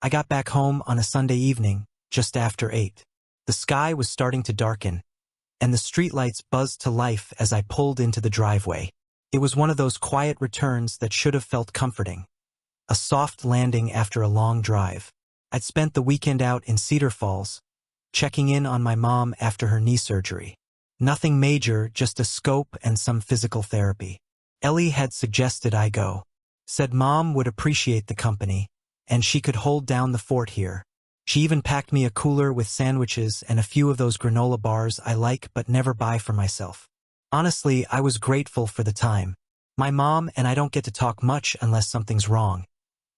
I got back home on a Sunday evening, just after 8. The sky was starting to darken, and the streetlights buzzed to life as I pulled into the driveway. It was one of those quiet returns that should have felt comforting. A soft landing after a long drive. I'd spent the weekend out in Cedar Falls, checking in on my mom after her knee surgery. Nothing major, just a scope and some physical therapy. Ellie had suggested I go. Said Mom would appreciate the company, and she could hold down the fort here. She even packed me a cooler with sandwiches and a few of those granola bars I like but never buy for myself. Honestly, I was grateful for the time. My mom and I don't get to talk much unless something's wrong,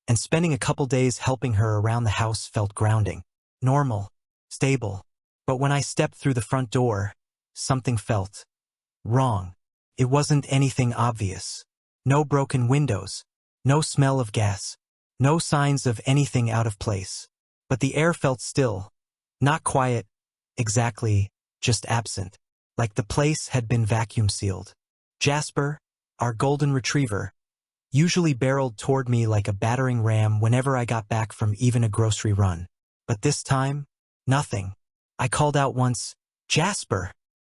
and spending a couple days helping her around the house felt grounding. Normal. Stable. But when I stepped through the front door, something felt wrong. It wasn't anything obvious. No broken windows. No smell of gas. No signs of anything out of place. But the air felt still. Not quiet, exactly, just absent. Like the place had been vacuum sealed. Jasper, our golden retriever, usually barreled toward me like a battering ram whenever I got back from even a grocery run. But this time, nothing. I called out once, "Jasper!"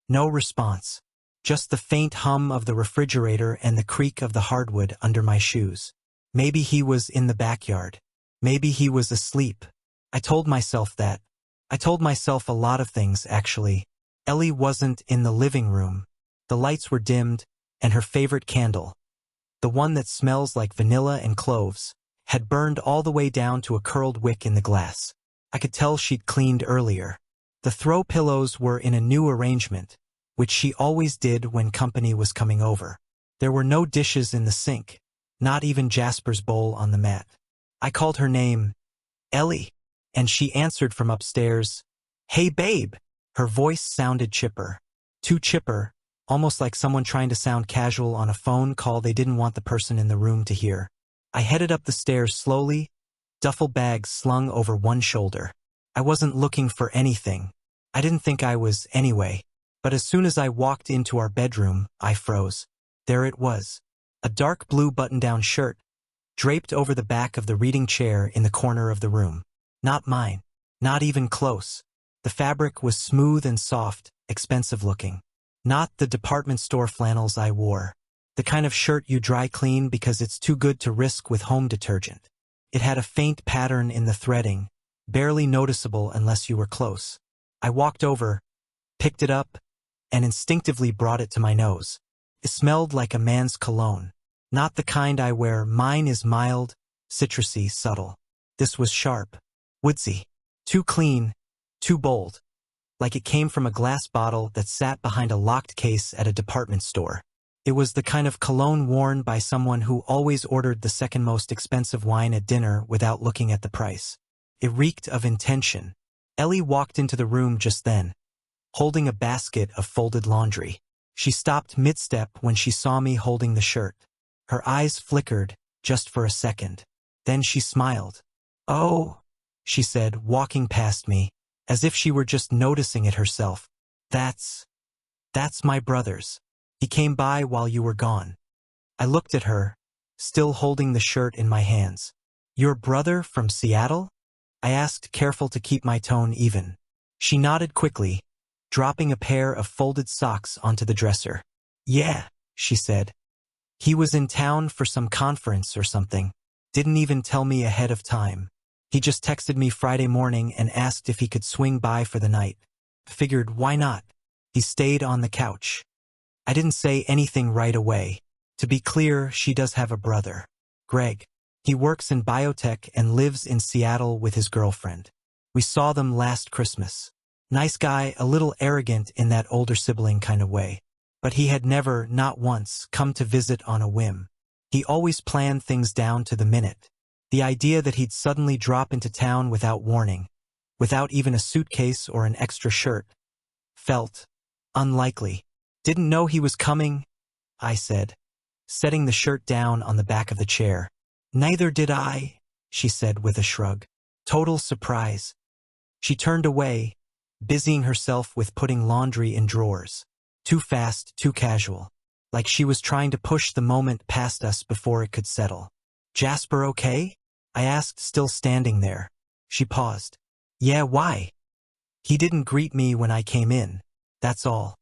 No response. Just the faint hum of the refrigerator and the creak of the hardwood under my shoes. Maybe he was in the backyard. Maybe he was asleep. I told myself that. I told myself a lot of things, actually. Ellie wasn't in the living room. The lights were dimmed, and her favorite candle, the one that smells like vanilla and cloves, had burned all the way down to a curled wick in the glass. I could tell she'd cleaned earlier. The throw pillows were in a new arrangement, which she always did when company was coming over. There were no dishes in the sink, not even Jasper's bowl on the mat. I called her name, Ellie, and she answered from upstairs, "Hey babe." Her voice sounded chipper. Too chipper, almost like someone trying to sound casual on a phone call they didn't want the person in the room to hear. I headed up the stairs slowly, duffel bag slung over one shoulder. I wasn't looking for anything. I didn't think I was anyway. But as soon as I walked into our bedroom, I froze. There it was. A dark blue button-down shirt, draped over the back of the reading chair in the corner of the room. Not mine. Not even close. The fabric was smooth and soft, expensive-looking. Not the department store flannels I wore. The kind of shirt you dry clean because it's too good to risk with home detergent. It had a faint pattern in the threading, barely noticeable unless you were close. I walked over, picked it up, and instinctively brought it to my nose. It smelled like a man's cologne. Not the kind I wear. Mine is mild, citrusy, subtle. This was sharp, woodsy, too clean, too bold. Like it came from a glass bottle that sat behind a locked case at a department store. It was the kind of cologne worn by someone who always ordered the second most expensive wine at dinner without looking at the price. It reeked of intention. Ellie walked into the room just then, holding a basket of folded laundry. She stopped mid-step when she saw me holding the shirt. Her eyes flickered, just for a second. Then she smiled. "Oh," she said, walking past me, as if she were just noticing it herself. That's my brother's. He came by while you were gone." I looked at her, still holding the shirt in my hands. "Your brother from Seattle?" I asked, careful to keep my tone even. She nodded quickly, dropping a pair of folded socks onto the dresser. "Yeah," she said. "He was in town for some conference or something. Didn't even tell me ahead of time. He just texted me Friday morning and asked if he could swing by for the night. Figured, why not? He stayed on the couch." I didn't say anything right away. To be clear, she does have a brother, Greg. He works in biotech and lives in Seattle with his girlfriend. We saw them last Christmas. Nice guy, a little arrogant in that older sibling kind of way. But he had never, not once, come to visit on a whim. He always planned things down to the minute. The idea that he'd suddenly drop into town without warning, without even a suitcase or an extra shirt, felt unlikely. "Didn't know he was coming," I said, setting the shirt down on the back of the chair. "Neither did I," she said with a shrug. Total surprise. She turned away, busying herself with putting laundry in drawers. Too fast, too casual. Like she was trying to push the moment past us before it could settle. "Jasper okay?" I asked, still standing there. She paused. Yeah, why? He didn't greet me when I came in. That's all.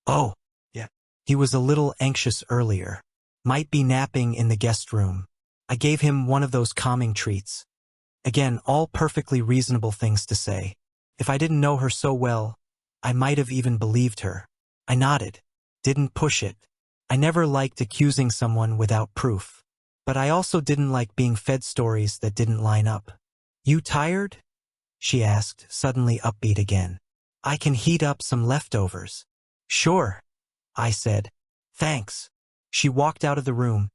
Oh, yeah. He was a little anxious earlier. Might be napping in the guest room. I gave him one of those calming treats. Again, all perfectly reasonable things to say. If I didn't know her so well, I might have even believed her. I nodded. Didn't push it. I never liked accusing someone without proof. But I also didn't like being fed stories that didn't line up. You tired? She asked, suddenly upbeat again. I can heat up some leftovers. Sure, I said. Thanks. She walked out of the room,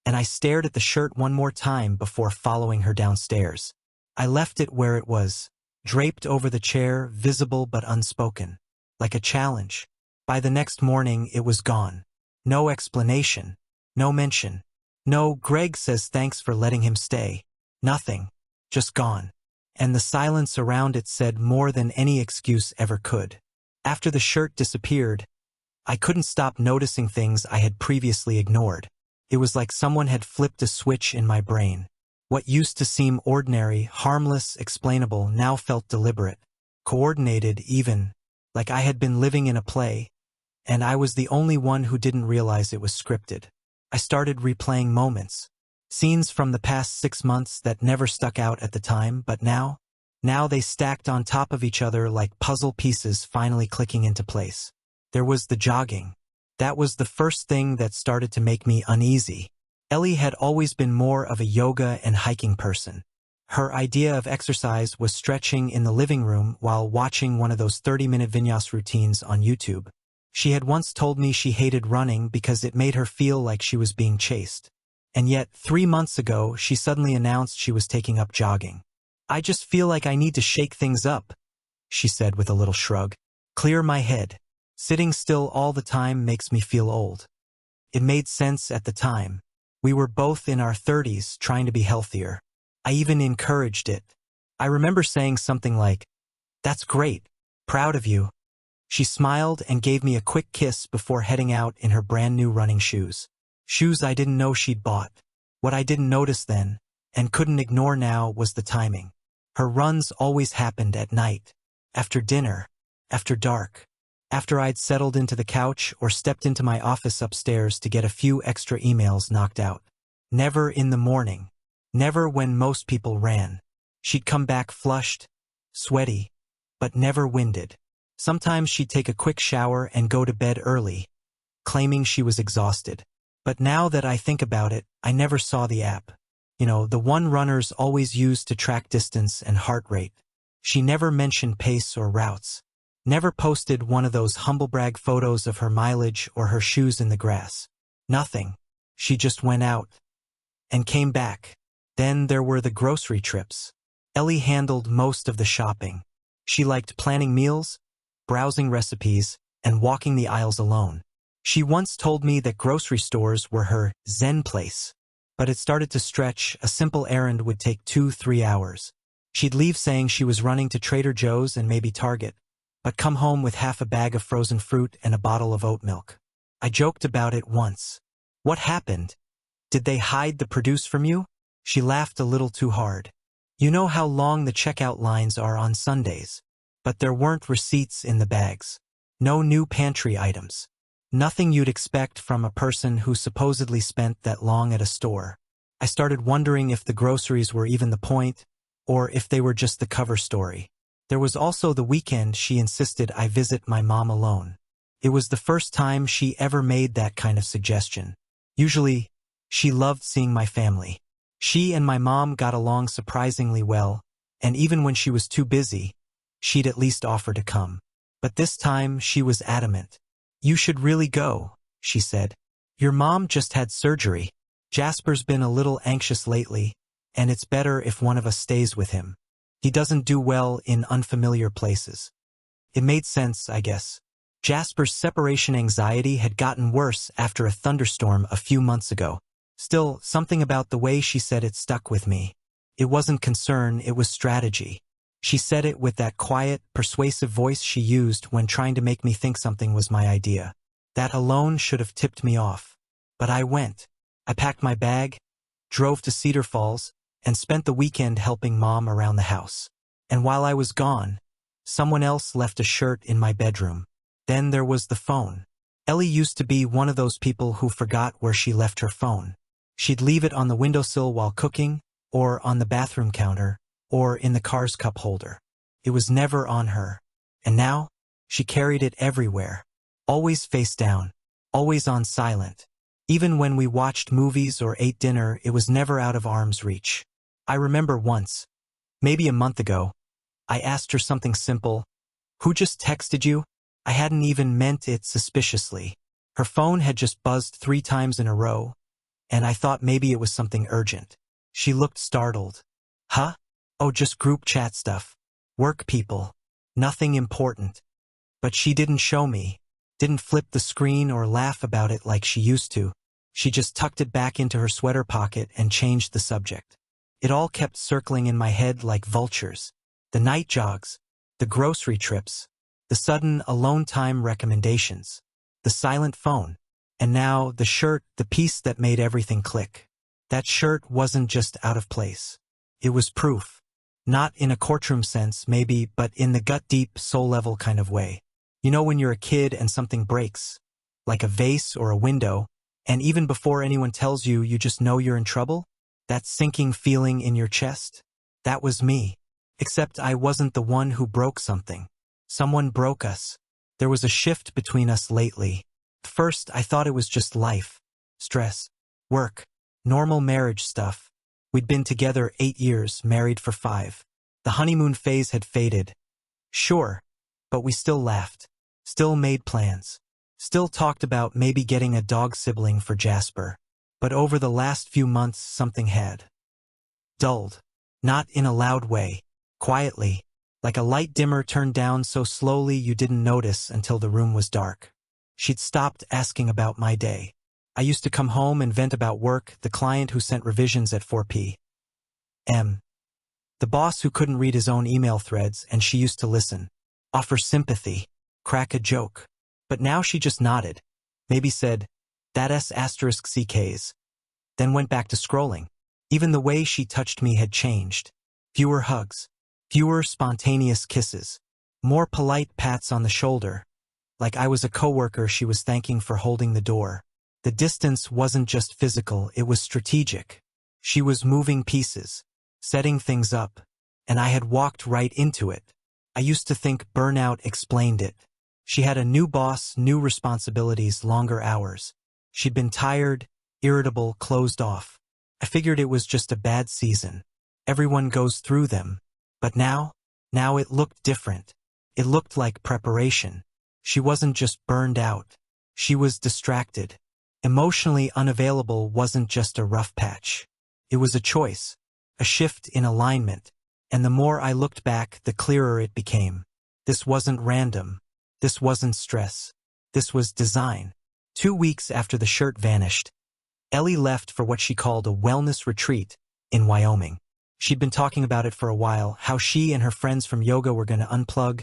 and I stared at the shirt one more time before following her downstairs. I left it where it was, draped over the chair, visible but unspoken, like a challenge. By the next morning, it was gone. No explanation, no mention. No, Greg says thanks for letting him stay. Nothing. Just gone. And the silence around it said more than any excuse ever could. After the shirt disappeared, I couldn't stop noticing things I had previously ignored. It was like someone had flipped a switch in my brain. What used to seem ordinary, harmless, explainable, now felt deliberate, coordinated even, like I had been living in a play, and I was the only one who didn't realize it was scripted. I started replaying moments, scenes from the past 6 months that never stuck out at the time, but now they stacked on top of each other like puzzle pieces finally clicking into place. There was the jogging. That was the first thing that started to make me uneasy. Ellie had always been more of a yoga and hiking person. Her idea of exercise was stretching in the living room while watching one of those 30-minute vinyasa routines on YouTube. She had once told me she hated running because it made her feel like she was being chased. And yet, 3 months ago, she suddenly announced she was taking up jogging. I just feel like I need to shake things up, she said with a little shrug. Clear my head. Sitting still all the time makes me feel old. It made sense at the time. We were both in our 30s trying to be healthier. I even encouraged it. I remember saying something like, "That's great. Proud of you." She smiled and gave me a quick kiss before heading out in her brand new running shoes. Shoes I didn't know she'd bought. What I didn't notice then, and couldn't ignore now, was the timing. Her runs always happened at night. After dinner. After dark. After I'd settled into the couch or stepped into my office upstairs to get a few extra emails knocked out. Never in the morning. Never when most people ran. She'd come back flushed, sweaty, but never winded. Sometimes she'd take a quick shower and go to bed early, claiming she was exhausted. But now that I think about it, I never saw the app. You know, the one runners always use to track distance and heart rate. She never mentioned pace or routes. Never posted one of those humblebrag photos of her mileage or her shoes in the grass. Nothing. She just went out. And came back. Then there were the grocery trips. Ellie handled most of the shopping. She liked planning meals, browsing recipes, and walking the aisles alone. She once told me that grocery stores were her zen place. But it started to stretch. A simple errand would take 2-3 hours. She'd leave saying she was running to Trader Joe's and maybe Target, but come home with half a bag of frozen fruit and a bottle of oat milk. I joked about it once. What happened? Did they hide the produce from you? She laughed a little too hard. You know how long the checkout lines are on Sundays. But there weren't receipts in the bags. No new pantry items. Nothing you'd expect from a person who supposedly spent that long at a store. I started wondering if the groceries were even the point, or if they were just the cover story. There was also the weekend she insisted I visit my mom alone. It was the first time she ever made that kind of suggestion. Usually, she loved seeing my family. She and my mom got along surprisingly well, and even when she was too busy, she'd at least offer to come. But this time, she was adamant. You should really go, she said. Your mom just had surgery. Jasper's been a little anxious lately, and it's better if one of us stays with him. He doesn't do well in unfamiliar places. It made sense, I guess. Jasper's separation anxiety had gotten worse after a thunderstorm a few months ago. Still, something about the way she said it stuck with me. It wasn't concern, it was strategy. She said it with that quiet, persuasive voice she used when trying to make me think something was my idea. That alone should have tipped me off. But I went. I packed my bag, drove to Cedar Falls, and spent the weekend helping Mom around the house. And while I was gone, someone else left a shirt in my bedroom. Then there was the phone. Ellie used to be one of those people who forgot where she left her phone. She'd leave it on the windowsill while cooking, or on the bathroom counter, or in the car's cup holder. It was never on her. And now, she carried it everywhere. Always face down. Always on silent. Even when we watched movies or ate dinner, it was never out of arm's reach. I remember once, maybe a month ago, I asked her something simple. "Who just texted you?" I hadn't even meant it suspiciously. Her phone had just buzzed 3 times in a row, and I thought maybe it was something urgent. She looked startled. "Huh? Oh, just group chat stuff. Work people. Nothing important." But she didn't show me, didn't flip the screen or laugh about it like she used to. She just tucked it back into her sweater pocket and changed the subject. It all kept circling in my head like vultures. The night jogs, the grocery trips, the sudden alone time recommendations, the silent phone, and now the shirt, the piece that made everything click. That shirt wasn't just out of place. It was proof. Not in a courtroom sense, maybe, but in the gut-deep, soul-level kind of way. You know when you're a kid and something breaks, like a vase or a window, and even before anyone tells you, you just know you're in trouble? That sinking feeling in your chest? That was me. Except I wasn't the one who broke something. Someone broke us. There was a shift between us lately. First, I thought it was just life. Stress. Work. Normal marriage stuff. We'd been together 8 years, married for 5. The honeymoon phase had faded. Sure, but we still laughed. Still made plans. Still talked about maybe getting a dog sibling for Jasper. But over the last few months, something had dulled. Not in a loud way. Quietly. Like a light dimmer turned down so slowly you didn't notice until the room was dark. She'd stopped asking about my day. I used to come home and vent about work, the client who sent revisions at 4 p.m. The boss who couldn't read his own email threads, and she used to listen. Offer sympathy. Crack a joke. But now she just nodded. Maybe said, "That **CKs. Then went back to scrolling. Even the way she touched me had changed. Fewer hugs. Fewer spontaneous kisses. More polite pats on the shoulder. Like I was a coworker she was thanking for holding the door. The distance wasn't just physical, it was strategic. She was moving pieces, setting things up, and I had walked right into it. I used to think burnout explained it. She had a new boss, new responsibilities, longer hours. She'd been tired, irritable, closed off. I figured it was just a bad season. Everyone goes through them. But now it looked different. It looked like preparation. She wasn't just burned out. She was distracted. Emotionally unavailable wasn't just a rough patch. It was a choice, a shift in alignment. And the more I looked back, the clearer it became. This wasn't random. This wasn't stress. This was design. 2 weeks after the shirt vanished, Ellie left for what she called a wellness retreat in Wyoming. She'd been talking about it for a while, how she and her friends from yoga were going to unplug,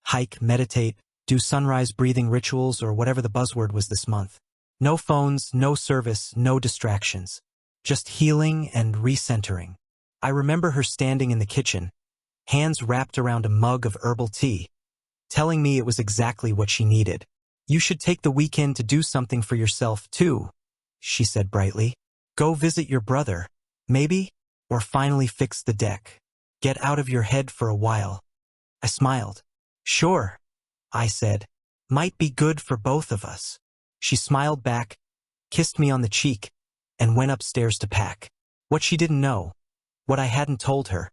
hike, meditate, do sunrise breathing rituals or whatever the buzzword was this month. No phones, no service, no distractions. Just healing and recentering. I remember her standing in the kitchen, hands wrapped around a mug of herbal tea, telling me it was exactly what she needed. "You should take the weekend to do something for yourself, too," she said brightly. "Go visit your brother, maybe, or finally fix the deck. Get out of your head for a while." I smiled. "Sure," I said. "Might be good for both of us." She smiled back, kissed me on the cheek, and went upstairs to pack. What she didn't know, what I hadn't told her,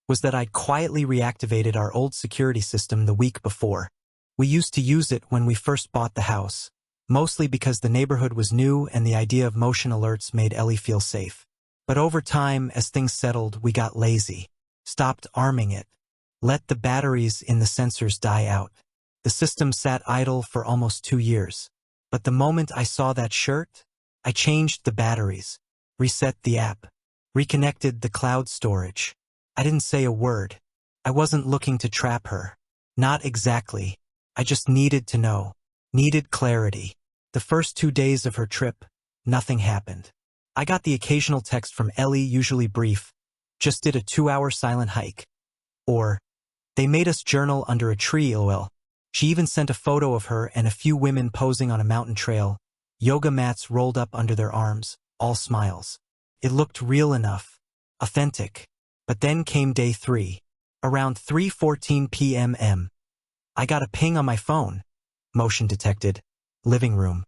was that I'd quietly reactivated our old security system the week before. We used to use it when we first bought the house, mostly because the neighborhood was new and the idea of motion alerts made Ellie feel safe. But over time, as things settled, we got lazy, stopped arming it, let the batteries in the sensors die out. The system sat idle for almost 2 years. But the moment I saw that shirt, I changed the batteries, reset the app, reconnected the cloud storage. I didn't say a word. I wasn't looking to trap her. Not exactly. I just needed to know. Needed clarity. The first 2 days of her trip, nothing happened. I got the occasional text from Ellie, usually brief. Just did a 2-hour silent hike. Or, they made us journal under a tree, lol. She even sent a photo of her and a few women posing on a mountain trail, yoga mats rolled up under their arms, all smiles. It looked real enough, authentic. But then came day 3. Around 3:14 p.m. I got a ping on my phone. Motion detected. Living room.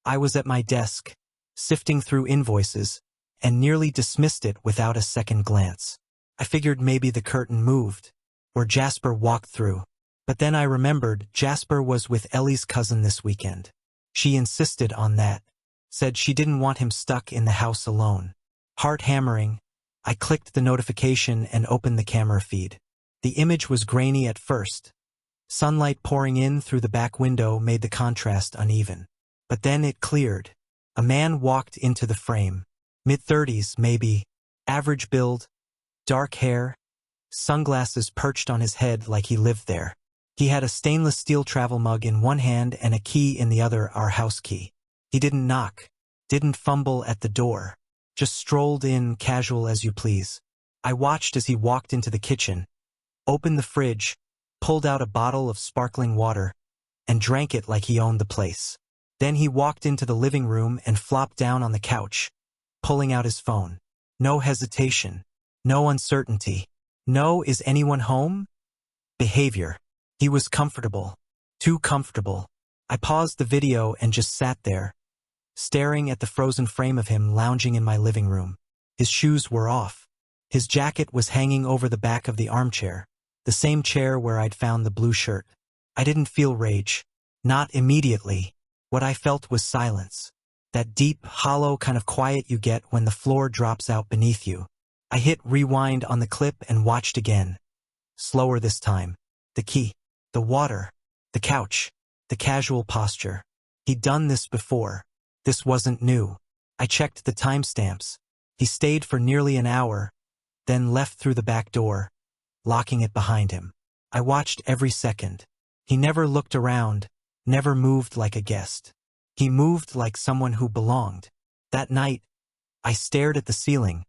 I was at my desk, sifting through invoices, and nearly dismissed it without a second glance. I figured maybe the curtain moved, or Jasper walked through. But then I remembered Jasper was with Ellie's cousin this weekend. She insisted on that, said she didn't want him stuck in the house alone. Heart hammering, I clicked the notification and opened the camera feed. The image was grainy at first. Sunlight pouring in through the back window made the contrast uneven. But then it cleared. A man walked into the frame. Mid-30s, maybe. Average build. Dark hair. Sunglasses perched on his head like he lived there. He had a stainless steel travel mug in one hand and a key in the other, our house key. He didn't knock. Didn't fumble at the door. Just strolled in, casual as you please. I watched as he walked into the kitchen, opened the fridge, pulled out a bottle of sparkling water, and drank it like he owned the place. Then he walked into the living room and flopped down on the couch, pulling out his phone. No hesitation. No uncertainty. No, is anyone home? Behavior. He was comfortable. Too comfortable. I paused the video and just sat there, staring at the frozen frame of him lounging in my living room. His shoes were off. His jacket was hanging over the back of the armchair, the same chair where I'd found the blue shirt. I didn't feel rage. Not immediately. What I felt was silence. That deep, hollow kind of quiet you get when the floor drops out beneath you. I hit rewind on the clip and watched again. Slower this time. The key. The water. The couch. The casual posture. He'd done this before. This wasn't new. I checked the timestamps. He stayed for nearly an hour, then left through the back door, locking it behind him. I watched every second. He never looked around, never moved like a guest. He moved like someone who belonged. That night, I stared at the ceiling,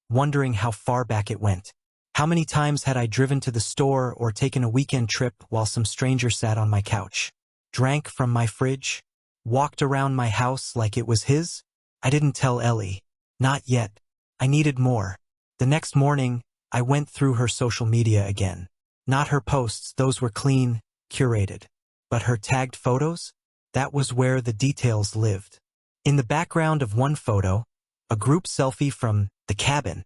wondering how far back it went. How many times had I driven to the store or taken a weekend trip while some stranger sat on my couch, drank from my fridge, walked around my house like it was his? I didn't tell Ellie. Not yet. I needed more. The next morning, I went through her social media again. Not her posts, those were clean, curated. But her tagged photos? That was where the details lived. In the background of one photo, a group selfie from the cabin,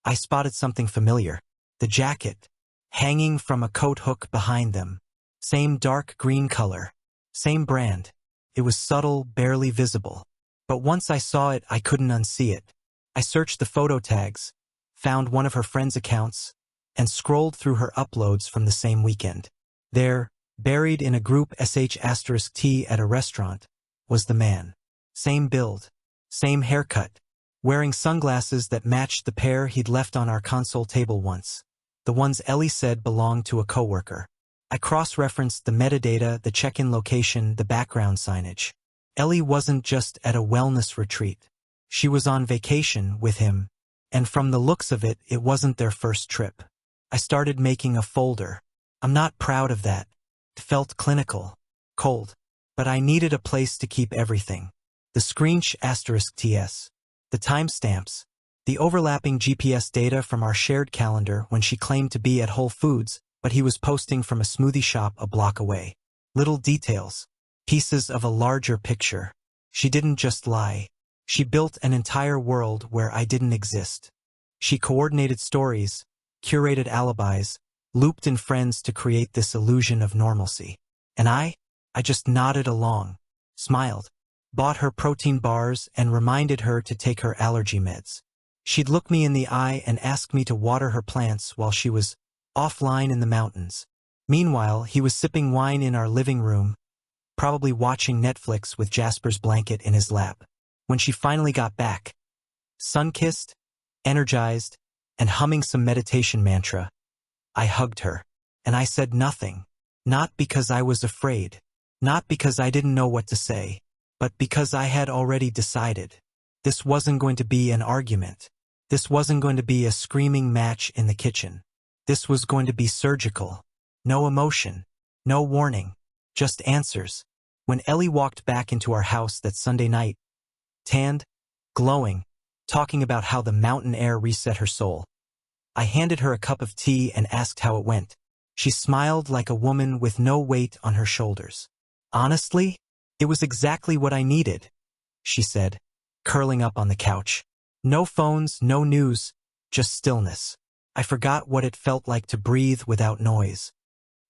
I spotted something familiar. The jacket, hanging from a coat hook behind them. Same dark green color. Same brand. It was subtle, barely visible. But once I saw it, I couldn't unsee it. I searched the photo tags, found one of her friends' accounts, and scrolled through her uploads from the same weekend. There, buried in a group *T at a restaurant, was the man. Same build, same haircut, wearing sunglasses that matched the pair he'd left on our console table once. The ones Ellie said belonged to a coworker. I cross-referenced the metadata, the check-in location, the background signage. Ellie wasn't just at a wellness retreat. She was on vacation with him, and from the looks of it, it wasn't their first trip. I started making a folder. I'm not proud of that. It felt clinical, cold, but I needed a place to keep everything. The *TS, the timestamps, the overlapping GPS data from our shared calendar when she claimed to be at Whole Foods, but he was posting from a smoothie shop a block away. Little details, pieces of a larger picture. She didn't just lie. She built an entire world where I didn't exist. She coordinated stories, curated alibis, looped in friends to create this illusion of normalcy. And I just nodded along, smiled, bought her protein bars and reminded her to take her allergy meds. She'd look me in the eye and ask me to water her plants while she was offline in the mountains. Meanwhile, he was sipping wine in our living room, probably watching Netflix with Jasper's blanket in his lap. When she finally got back, sun-kissed, energized, and humming some meditation mantra, I hugged her, and I said nothing. Not because I was afraid, not because I didn't know what to say, but because I had already decided. This wasn't going to be an argument. This wasn't going to be a screaming match in the kitchen. This was going to be surgical. No emotion. No warning. Just answers. When Ellie walked back into our house that Sunday night, tanned, glowing, talking about how the mountain air reset her soul, I handed her a cup of tea and asked how it went. She smiled like a woman with no weight on her shoulders. Honestly, it was exactly what I needed, she said, curling up on the couch. No phones, no news, just stillness. I forgot what it felt like to breathe without noise.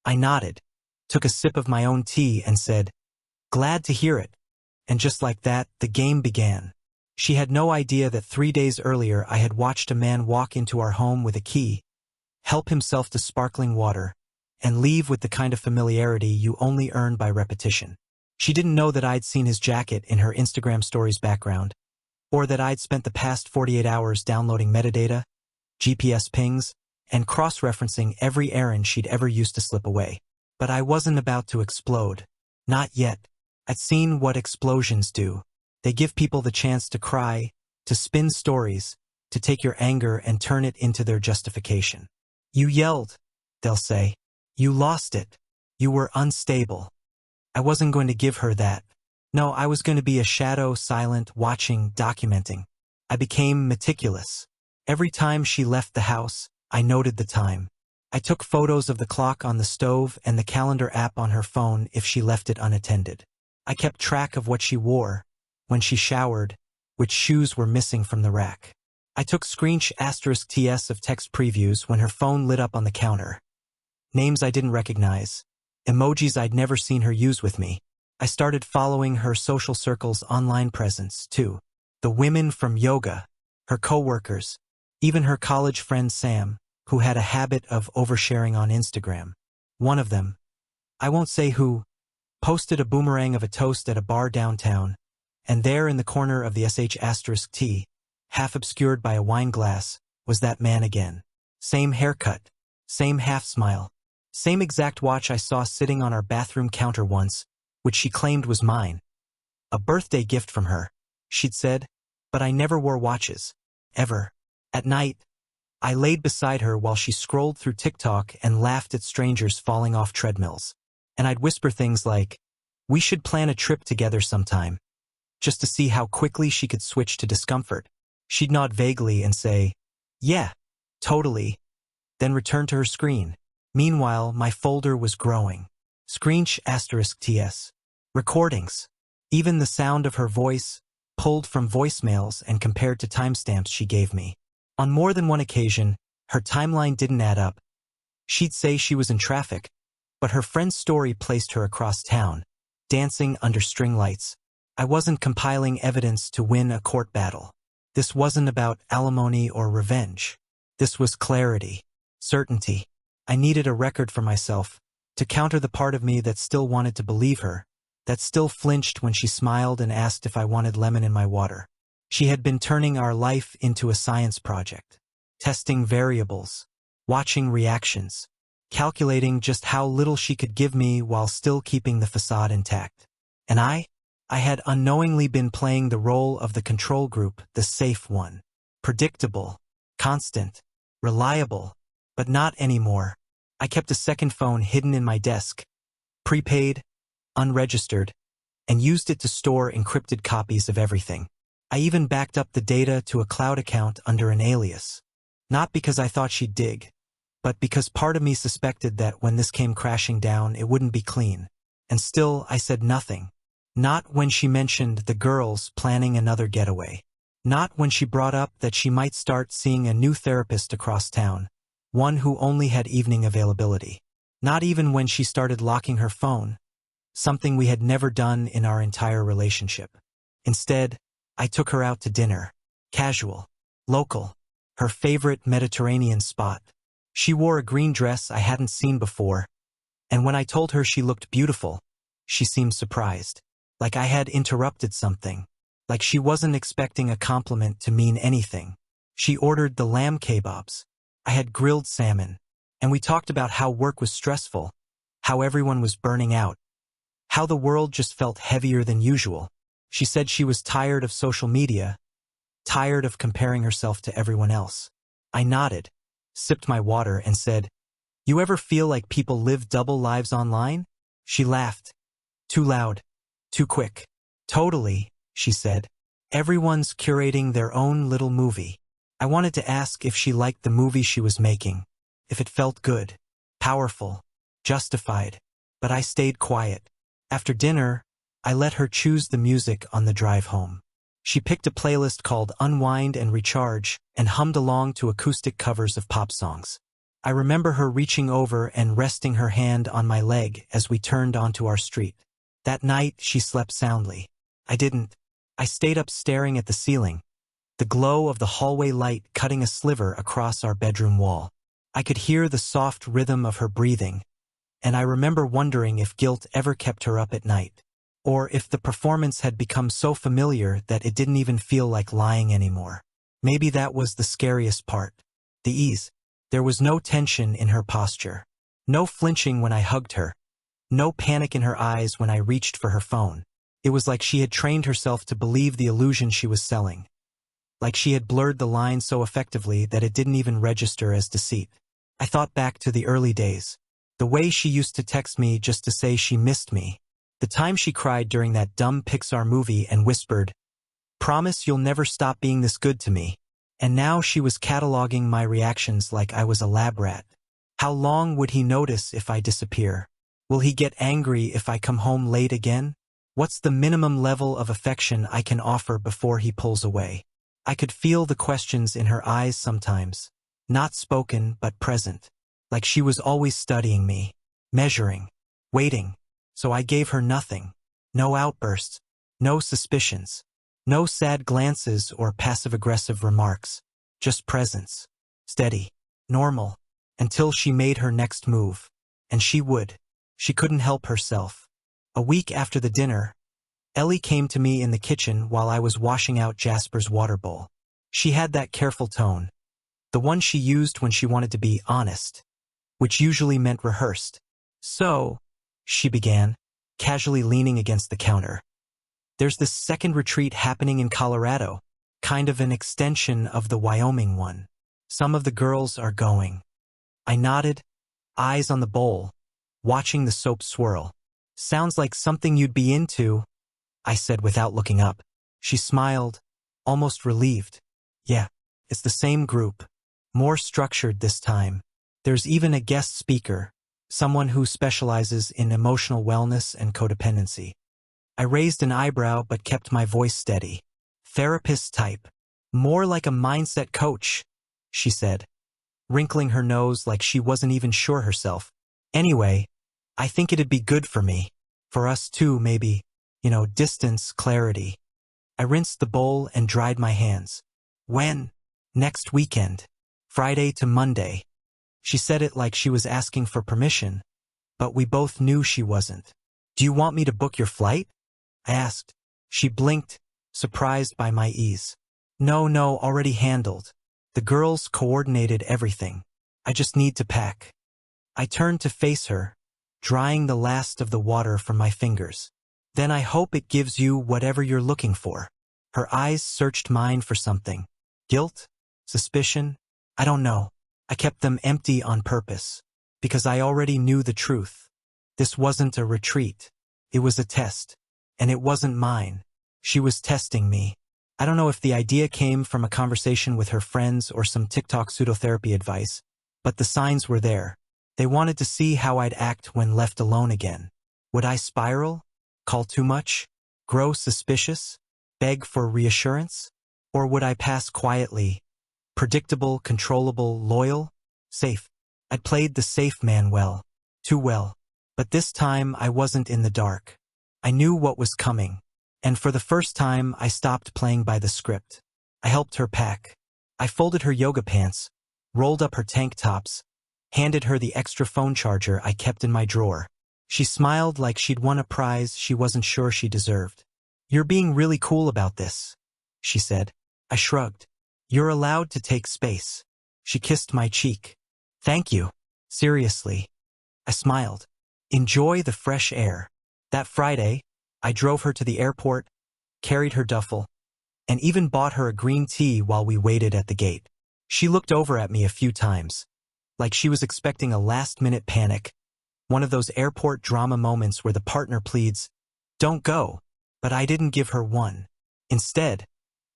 I nodded, took a sip of my own tea and said, "Glad to hear it." And just like that, the game began. She had no idea that 3 days earlier I had watched a man walk into our home with a key, help himself to sparkling water, and leave with the kind of familiarity you only earn by repetition. She didn't know that I'd seen his jacket in her Instagram stories background, or that I'd spent the past 48 hours downloading metadata, GPS pings, and cross-referencing every errand she'd ever used to slip away. But I wasn't about to explode. Not yet. I'd seen what explosions do. They give people the chance to cry, to spin stories, to take your anger and turn it into their justification. "You yelled," they'll say. "You lost it. You were unstable." I wasn't going to give her that. No, I was going to be a shadow, silent, watching, documenting. I became meticulous. Every time she left the house, I noted the time. I took photos of the clock on the stove and the calendar app on her phone if she left it unattended. I kept track of what she wore, when she showered, which shoes were missing from the rack. I took *TS of text previews when her phone lit up on the counter. Names I didn't recognize. Emojis I'd never seen her use with me. I started following her social circle's online presence, too. The women from yoga, her coworkers, even her college friend Sam, who had a habit of oversharing on Instagram. One of them, I won't say who, posted a boomerang of a toast at a bar downtown, and there in the corner of the *T, half obscured by a wine glass, was that man again. Same haircut, same half-smile, same exact watch I saw sitting on our bathroom counter once, which she claimed was mine. A birthday gift from her, she'd said, but I never wore watches. Ever. At night, I laid beside her while she scrolled through TikTok and laughed at strangers falling off treadmills. And I'd whisper things like, "We should plan a trip together sometime," just to see how quickly she could switch to discomfort. She'd nod vaguely and say, "Yeah, totally," then return to her screen. Meanwhile, my folder was growing. *TS. Recordings. Even the sound of her voice, pulled from voicemails and compared to timestamps she gave me. On more than one occasion, her timeline didn't add up. She'd say she was in traffic, but her friend's story placed her across town, dancing under string lights. I wasn't compiling evidence to win a court battle. This wasn't about alimony or revenge. This was clarity, certainty. I needed a record for myself, to counter the part of me that still wanted to believe her, that still flinched when she smiled and asked if I wanted lemon in my water. She had been turning our life into a science project, testing variables, watching reactions, calculating just how little she could give me while still keeping the facade intact. And I had unknowingly been playing the role of the control group, the safe one. Predictable, constant, reliable, but not anymore. I kept a second phone hidden in my desk, prepaid, unregistered, and used it to store encrypted copies of everything. I even backed up the data to a cloud account under an alias. Not because I thought she'd dig, but because part of me suspected that when this came crashing down, it wouldn't be clean. And still, I said nothing. Not when she mentioned the girls planning another getaway. Not when she brought up that she might start seeing a new therapist across town, one who only had evening availability. Not even when she started locking her phone, something we had never done in our entire relationship. Instead, I took her out to dinner. Casual. Local. Her favorite Mediterranean spot. She wore a green dress I hadn't seen before, and when I told her she looked beautiful, she seemed surprised. Like I had interrupted something. Like she wasn't expecting a compliment to mean anything. She ordered the lamb kebabs. I had grilled salmon, and we talked about how work was stressful, how everyone was burning out, how the world just felt heavier than usual. She said she was tired of social media, tired of comparing herself to everyone else. I nodded, sipped my water, and said, "You ever feel like people live double lives online?" She laughed. "Too loud. Too quick." "Totally," she said. "Everyone's curating their own little movie." I wanted to ask if she liked the movie she was making, if it felt good, powerful, justified, but I stayed quiet. After dinner, I let her choose the music on the drive home. She picked a playlist called Unwind and Recharge and hummed along to acoustic covers of pop songs. I remember her reaching over and resting her hand on my leg as we turned onto our street. That night, she slept soundly. I didn't. I stayed up staring at the ceiling, the glow of the hallway light cutting a sliver across our bedroom wall. I could hear the soft rhythm of her breathing, and I remember wondering if guilt ever kept her up at night, or if the performance had become so familiar that it didn't even feel like lying anymore. Maybe that was the scariest part. The ease. There was no tension in her posture, no flinching when I hugged her, no panic in her eyes when I reached for her phone. It was like she had trained herself to believe the illusion she was selling, like she had blurred the line so effectively that it didn't even register as deceit. I thought back to the early days, the way she used to text me just to say she missed me, the time she cried during that dumb Pixar movie and whispered, "Promise you'll never stop being this good to me." And now she was cataloging my reactions like I was a lab rat. How long would he notice if I disappear? Will he get angry if I come home late again? What's the minimum level of affection I can offer before he pulls away? I could feel the questions in her eyes sometimes, not spoken but present, like she was always studying me, measuring, waiting. So I gave her nothing. No outbursts, no suspicions, no sad glances or passive-aggressive remarks, just presence, steady, normal, until she made her next move. And she would. She couldn't help herself. A week after the dinner, Ellie came to me in the kitchen while I was washing out Jasper's water bowl. She had that careful tone, the one she used when she wanted to be honest, which usually meant rehearsed. "So," she began, casually leaning against the counter, "there's this second retreat happening in Colorado, kind of an extension of the Wyoming one. Some of the girls are going." I nodded, eyes on the bowl, watching the soap swirl. "Sounds like something you'd be into," I said without looking up. She smiled, almost relieved. "Yeah, it's the same group, more structured this time. There's even a guest speaker, someone who specializes in emotional wellness and codependency." I raised an eyebrow but kept my voice steady. "Therapist type. More like a mindset coach," she said, wrinkling her nose like she wasn't even sure herself. "Anyway, I think it'd be good for me. For us too, maybe. Distance, clarity." I rinsed the bowl and dried my hands. "When?" "Next weekend. Friday to Monday." She said it like she was asking for permission, but we both knew she wasn't. "Do you want me to book your flight?" I asked. She blinked, surprised by my ease. No, already handled. The girls coordinated everything. I just need to pack." I turned to face her, drying the last of the water from my fingers. "Then I hope it gives you whatever you're looking for." Her eyes searched mine for something. Guilt? Suspicion? I don't know. I kept them empty on purpose, because I already knew the truth. This wasn't a retreat. It was a test. And it wasn't mine. She was testing me. I don't know if the idea came from a conversation with her friends or some TikTok pseudotherapy advice, but the signs were there. They wanted to see how I'd act when left alone again. Would I spiral? Call too much? Grow suspicious? Beg for reassurance? Or would I pass quietly? Predictable, controllable, loyal? Safe. I'd played the safe man well. Too well. But this time I wasn't in the dark. I knew what was coming, and for the first time I stopped playing by the script. I helped her pack. I folded her yoga pants, rolled up her tank tops, handed her the extra phone charger I kept in my drawer. She smiled like she'd won a prize she wasn't sure she deserved. "You're being really cool about this," she said. I shrugged. "You're allowed to take space." She kissed my cheek. "Thank you. Seriously." I smiled. "Enjoy the fresh air." That Friday, I drove her to the airport, carried her duffel, and even bought her a green tea while we waited at the gate. She looked over at me a few times, like she was expecting a last-minute panic, one of those airport drama moments where the partner pleads, "Don't go," but I didn't give her one. Instead,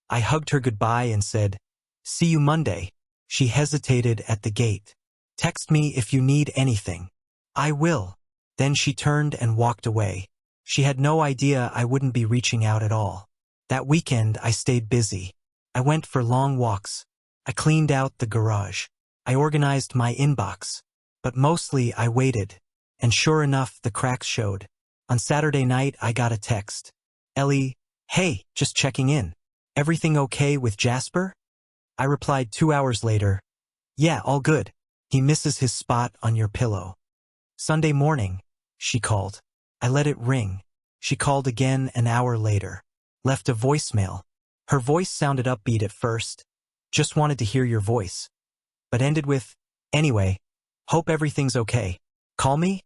I hugged her goodbye and said, "See you Monday." She hesitated at the gate. "Text me if you need anything." "I will." Then she turned and walked away. She had no idea I wouldn't be reaching out at all. That weekend, I stayed busy. I went for long walks. I cleaned out the garage. I organized my inbox. But mostly I waited. And sure enough, the cracks showed. On Saturday night, I got a text. "Ellie, hey, just checking in. Everything okay with Jasper?" I replied 2 hours later, "Yeah, all good. He misses his spot on your pillow." Sunday morning, she called. I let it ring. She called again an hour later. Left a voicemail. Her voice sounded upbeat at first. "Just wanted to hear your voice." But ended with, "Anyway, hope everything's okay. Call me?"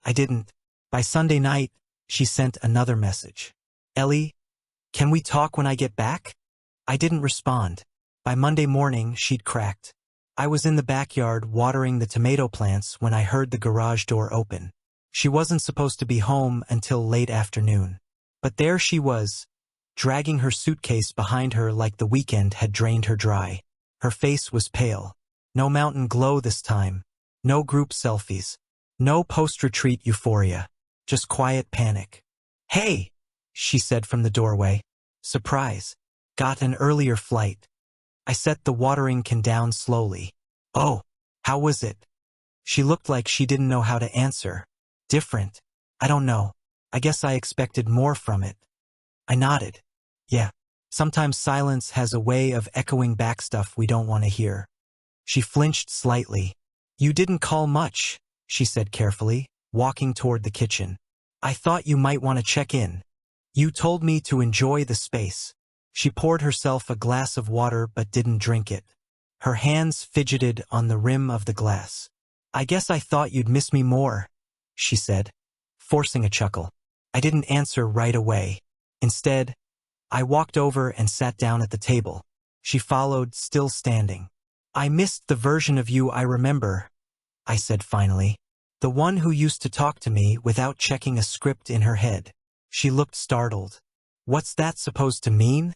I didn't. By Sunday night, she sent another message. "Ellie, can we talk when I get back?" I didn't respond. By Monday morning, she'd cracked. I was in the backyard watering the tomato plants when I heard the garage door open. She wasn't supposed to be home until late afternoon. But there she was, dragging her suitcase behind her like the weekend had drained her dry. Her face was pale. No mountain glow this time. No group selfies. No post-retreat euphoria. Just quiet panic. "Hey," she said from the doorway. "Surprise. Got an earlier flight." I set the watering can down slowly. "Oh, how was it?" She looked like she didn't know how to answer. "Different. I don't know. I guess I expected more from it." I nodded. "Yeah. Sometimes silence has a way of echoing back stuff we don't want to hear." She flinched slightly. "You didn't call much," she said carefully, walking toward the kitchen. "I thought you might want to check in. You told me to enjoy the space." She poured herself a glass of water but didn't drink it. Her hands fidgeted on the rim of the glass. "I guess I thought you'd miss me more," she said, forcing a chuckle. I didn't answer right away. Instead, I walked over and sat down at the table. She followed, still standing. "I missed the version of you I remember," I said finally. "The one who used to talk to me without checking a script in her head." She looked startled. "What's that supposed to mean?"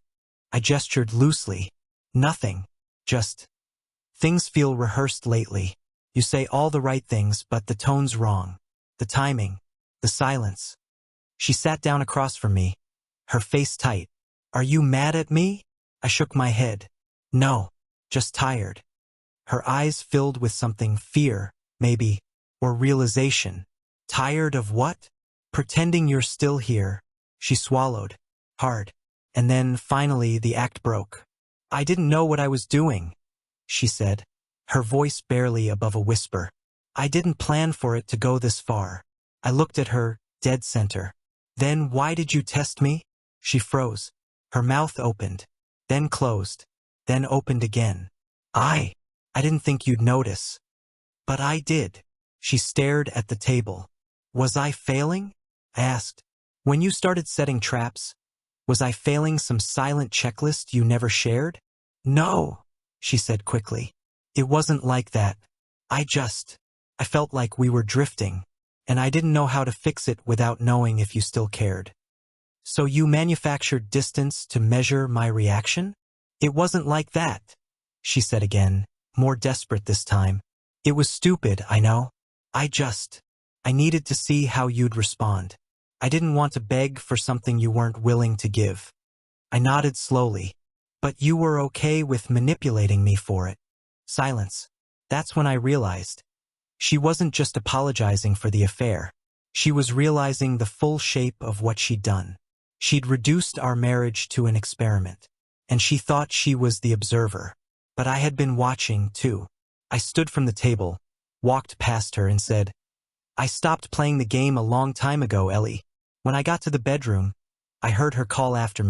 I gestured loosely. "Nothing. Just, things feel rehearsed lately. You say all the right things, but the tone's wrong. The timing. The silence." She sat down across from me, her face tight. "Are you mad at me?" I shook my head. "No, just tired." Her eyes filled with something, fear, maybe, or realization. "Tired of what?" "Pretending you're still here." She swallowed, hard. And then, finally, the act broke. "I didn't know what I was doing," she said, her voice barely above a whisper. "I didn't plan for it to go this far." I looked at her, dead center. "Then why did you test me?" She froze. Her mouth opened, then closed, then opened again. I didn't think you'd notice." "But I did." She stared at the table. "Was I failing?" I asked. "When you started setting traps, was I failing some silent checklist you never shared?" "No," she said quickly. "It wasn't like that. I felt like we were drifting, and I didn't know how to fix it without knowing if you still cared." "So you manufactured distance to measure my reaction?" "It wasn't like that," she said again, more desperate this time. "It was stupid, I know. I needed to see how you'd respond. I didn't want to beg for something you weren't willing to give." I nodded slowly. "But you were okay with manipulating me for it." Silence. That's when I realized. She wasn't just apologizing for the affair. She was realizing the full shape of what she'd done. She'd reduced our marriage to an experiment. And she thought she was the observer. But I had been watching, too. I stood from the table, walked past her and said, "I stopped playing the game a long time ago, Ellie." When I got to the bedroom, I heard her call after me.